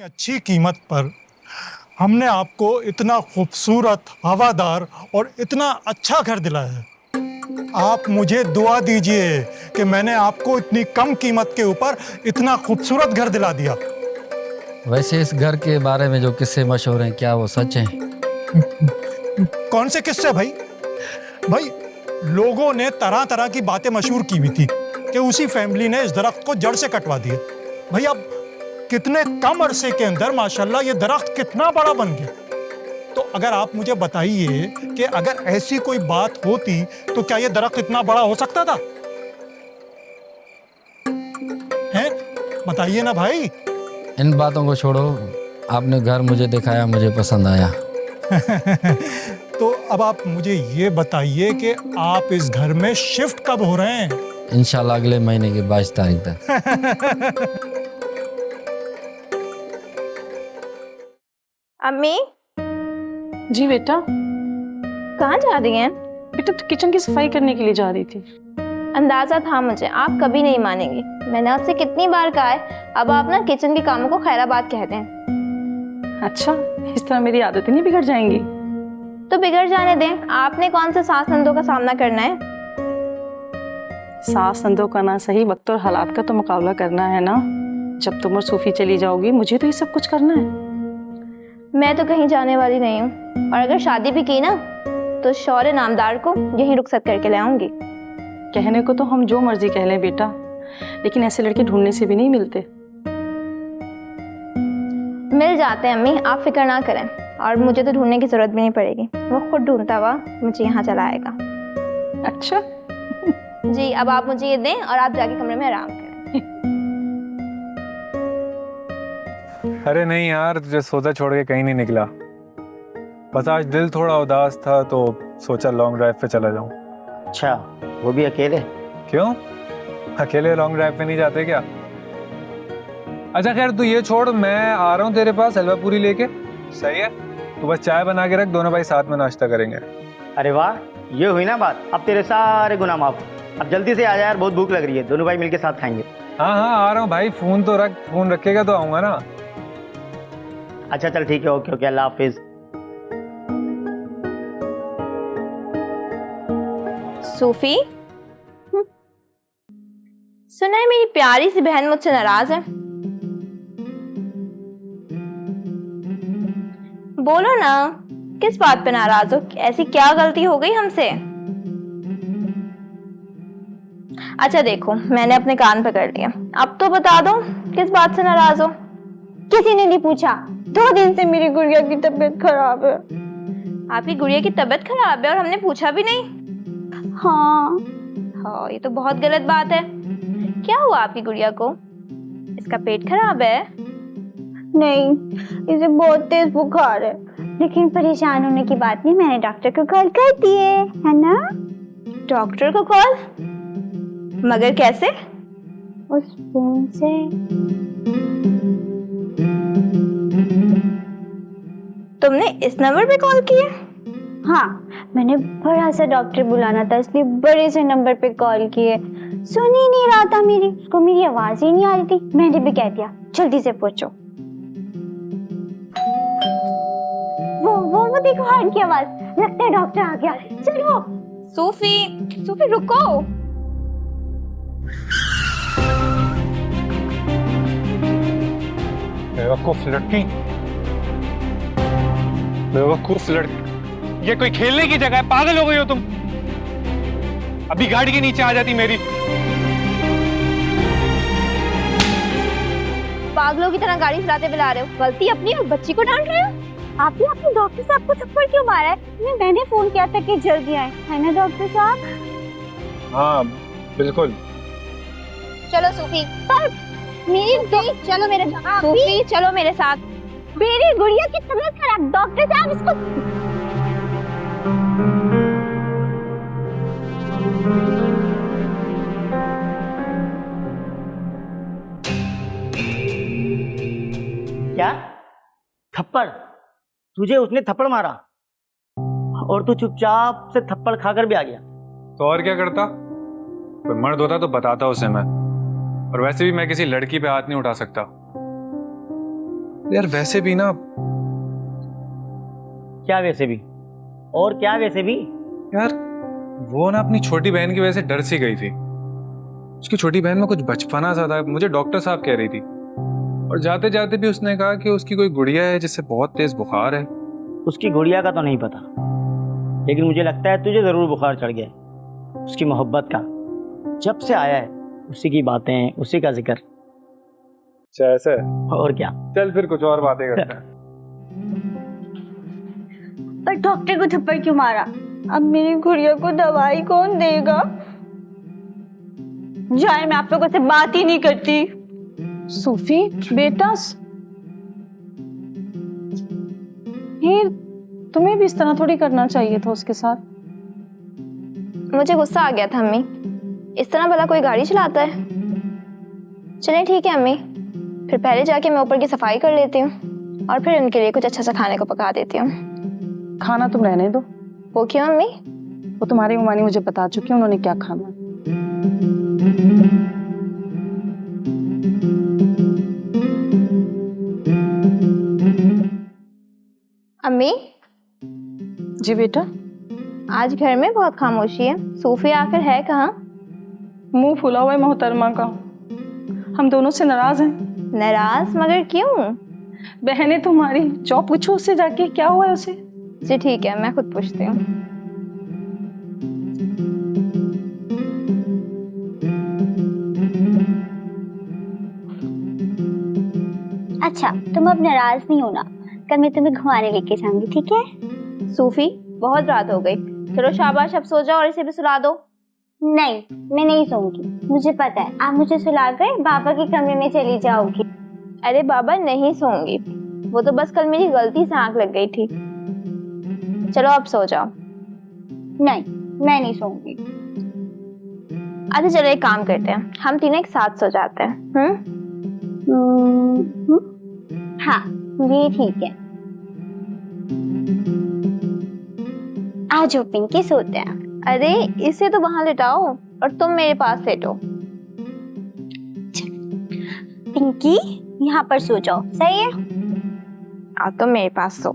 अच्छी कीमत पर हमने आपको इतना खूबसूरत, हवादार और इतना अच्छा घर दिलाया है। आप मुझे दुआ दीजिए कि मैंने आपको इतनी कम कीमत के ऊपर इतना खूबसूरत घर दिला दिया। वैसे इस घर के बारे में जो किस्से मशहूर हैं, क्या वो सच हैं? कौन से किस्से भाई? भाई लोगों ने तरह तरह की बातें मशहूर की हुई थी कि उसी फैमिली ने इस दरख्त को जड़ से कटवा दिया। भाई अब कितने कम अरसे के अंदर माशाल्लाह ये दरख्त कितना बड़ा बन गया। तो अगर आप मुझे बताइए कि अगर ऐसी कोई बात होती तो क्या ये दरख्त इतना बड़ा हो सकता था? हैं? बताइए ना भाई। इन बातों को छोड़ो, आपने घर मुझे दिखाया, मुझे पसंद आया। तो अब आप मुझे ये बताइए कि आप इस घर में शिफ्ट कब हो रहे हैं? इंशाल्लाह अगले महीने की 22 तारीख तक। अम्मी जी बेटा। कहाँ जा रही हैं? बेटा तो किचन की सफाई करने के लिए जा रही थी। अंदाजा था मुझे, आप कभी नहीं मानेंगी। मैंने आपसे कितनी बार कहा है, अब आप ना किचन के कामों को खैराबाद कहते हैं। अच्छा, इस तरह मेरी आदतें नहीं बिगड़ जाएंगी? तो बिगड़ जाने दें, आपने कौन से सास नंदों का सामना करना है? सास नंदों का ना सही, वक्त और हालात का तो मुकाबला करना है ना। जब तुम और सूफी चली जाओगी मुझे तो ये सब कुछ करना है। मैं तो कहीं जाने वाली नहीं हूँ, और अगर शादी भी की ना तो शौर्य नामदार को यहीं रुखसत करके ले आऊंगी। कहने को तो हम जो मर्जी कह लें बेटा, लेकिन ऐसे लड़के ढूंढने से भी नहीं मिलते। मिल जाते हैं अम्मी, आप फिक्र ना करें, और मुझे तो ढूंढने की जरूरत भी नहीं पड़ेगी, वो खुद ढूंढता हुआ मुझे यहाँ चला आएगा। अच्छा जी, अब आप मुझे ये दें और आप जाके कमरे में आराम करें। अरे नहीं यार, तुझे सोचा छोड़ के कहीं नहीं निकला। बस आज दिल थोड़ा उदास था तो सोचा लॉन्ग ड्राइव पे चला जाऊं। अच्छा, वो भी अकेले? क्यों, अकेले लॉन्ग ड्राइव पे नहीं जाते क्या? अच्छा खैर तू ये छोड़, मैं आ रहा हूँ तेरे पास हलवा पूरी लेके। सही है, तू बस चाय बना के रख, दोनों भाई साथ में नाश्ता करेंगे। अरे वाह, ये हुई ना बात। अब तेरे सारे गुनाह माफ। अब जल्दी से आ जा यार, बहुत भूख लग रही है। दोनों भाई मिलके साथ खाएंगे। हाँ हाँ आ रहा हूँ भाई, फोन तो रख, फोन रखेगा तो आऊंगा ना। अच्छा चल ठीक है, ओके ओके, अल्लाह हाफिज। सूफी, सुना है मेरी प्यारी सी बहन मुझसे नाराज है। बोलो ना, किस बात पे नाराज हो? ऐसी क्या गलती हो गई हमसे? अच्छा देखो, मैंने अपने कान पकड़ लिया, अब तो बता दो किस बात से नाराज हो? किसी ने नहीं पूछा। 2 दिन से मेरी गुड़िया की तबीयत खराब है। आपकी गुड़िया की तबीयत खराब है और हमने पूछा भी नहीं? हाँ हाँ, ये तो बहुत गलत बात है। क्या हुआ आपकी गुड़िया को? इसका पेट खराब है? नहीं, इसे बहुत तेज बुखार है। लेकिन परेशान होने की बात नहीं, मैंने डॉक्टर को कॉल कर दिए है ना। डॉक्टर को कॉल? मगर कैसे? उस फोन से। तुमने इस नंबर पे कॉल किया? हाँ, मैंने बड़ा सा डॉक्टर बुलाना था, इसलिए बड़े से नंबर पे कॉल किए। सुन ही नहीं रहा था मेरी, उसको मेरी आवाज ही नहीं आ रही थी। मैंने भी कह दिया जल्दी से पहुंचो। वो देखो हार्ट की आवाज, लगता है डॉक्टर आ गया। चलो। सूफी रुको। बेवकूफ लड़की, बेवकूफ लड़की, ये कोई खेलने की जगह है? पागल हो गई हो तुम? अभी गाड़ी के नीचे आ जाती मेरी। पागलों की तरह गाड़ी चलाते बुला रहे हो, गलती अपनी और बच्ची को डांट रहे हो। आप ही अपने डॉक्टर साहब को थप्पड़ क्यों मारा है? मैंने फोन किया था कि जल्दी आए, है ना डॉक्टर साहब? हाँ बिल्कुल। चलो सूफी, चलो मेरे साथ। सूफी चलो मेरे साथ। मेरी गुड़िया की तबीयत खराब, डॉक्टर साहब इसको। क्या थप्पड़? तुझे उसने थप्पड़ मारा और तू चुपचाप से थप्पड़ खाकर भी आ गया? तो और क्या करता? कोई मर्द होता तो बताता उसे मैं, और वैसे भी मैं किसी लड़की पे हाथ नहीं उठा सकता। यार वैसे भी ना, क्या वैसे भी? और क्या वैसे भी? यार वो ना अपनी छोटी बहन की वजह से डर सी गई थी। उसकी छोटी बहन में कुछ बचपना सा था, मुझे डॉक्टर साहब कह रही थी। और जाते जाते भी उसने कहा कि उसकी कोई गुड़िया है जिससे बहुत तेज बुखार है। उसकी गुड़िया का तो नहीं पता, लेकिन मुझे लगता है तुझे जरूर बुखार चढ़ गया है। उसकी मोहब्बत का, जब से आया है उसी की बातें, उसी का जिक्र। अच्छा ऐसा है? और क्या। चल फिर कुछ और बातें करते हैं। पर डॉक्टर को थप्पड़ क्यों मारा? अब मेरी गुड़िया को दवाई कौन देगा? जाए, मैं आप लोगों से बात ही नहीं करती। सूफी बेटा, ये तुम्हें भी इस तरह थोड़ी करना चाहिए था उसके साथ। मुझे गुस्सा आ गया था अम्मी, इस तरह भला कोई गाड़ी चलाता है? चलें ठीक है अम्मी, फिर पहले जाके मैं ऊपर की सफाई कर लेती हूँ और फिर उनके लिए कुछ अच्छा सा खाने को पका देती हूँ। खाना तुम रहने दो, वो क्यों अम्मी? वो तुम्हारी मम्मी मुझे बता चुकी है उन्होंने क्या खाना है। अम्मी जी बेटा। आज घर में बहुत खामोशी है, सूफी आखिर है कहाँ? मुंह फूला हुआ है मोहतरमा का, हम दोनों से नाराज हैं। नाराज? मगर क्यों? बहन है तुम्हारी, जाओ पूछो उससे जाके क्या हुआ है उसे। जी ठीक है, मैं खुद पूछती हूँ। अच्छा, तुम अब नाराज नहीं होना, कल मैं तुम्हें घुमाने लेके जाऊंगी, ठीक है? सूफी बहुत रात हो गई, चलो शाबाश अब सो जाओ और इसे भी सुला दो। नहीं, मैं नहीं सोऊंगी, मुझे पता है आप मुझे सुलाकर बाबा के कमरे में चली जाओगी। अरे बाबा नहीं सोऊंगी, वो तो बस कल मेरी गलती से आंख लग गई थी। चलो अब सो जाओ। नहीं, मैं नहीं सोऊंगी। अच्छा चलो एक काम करते हैं, हम तीनों एक साथ सो जाते हैं। हाँ, ये ठीक है। आज पिंकी सोते हैं। अरे इसे तो वहां लेटाओ और तुम मेरे पास लेटो। पिंकी यहाँ पर सो जाओ, सही है? आ तुम मेरे पास सो।